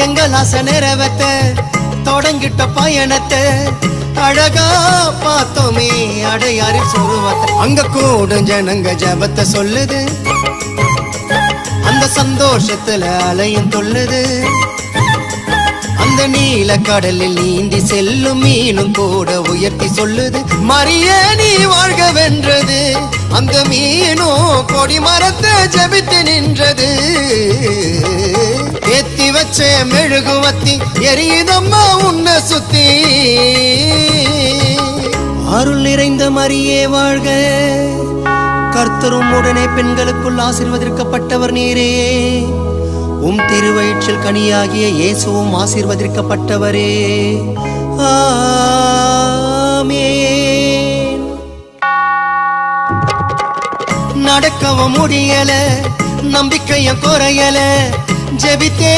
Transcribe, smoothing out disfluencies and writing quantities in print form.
எங்கள் ஆசை நிறைவேத்த தொடங்கிட்ட பயணத்தை அழகா பார்த்தோமே அடையாறு சொருவத்தை. அங்க கூடும் ஜனங்க ஜபத்தை சொல்லுது, அந்த சந்தோஷத்துல அலையும் தொல்லுது. அந்த நீல கடலில் நீந்தி செல்லும் மீனும் கூட உயர்த்தி சொல்லுது, மரியே நீ வாழ்க வென்றது. அந்த மீனும் கொடி மரத்தை ஜபித்து நின்றது. ஏத்தி வச்ச மெழுகுவத்தி எரியுதம்மா உன்னை சுத்தி. அருள் நிறைந்த மரியே வாழ்க, கர்த்தரும் உடனே பெண்களுக்குள் ஆசீர்வதிக்கப்பட்டவர் நீரே. திருவயிற்றில் கனியாகிய இயேசுவும் ஆசீர்வதிக்கப்பட்டவரே. ஆமென். நடக்கவும் முடியல, நம்பிக்கைய குறையல, ஜெபித்தே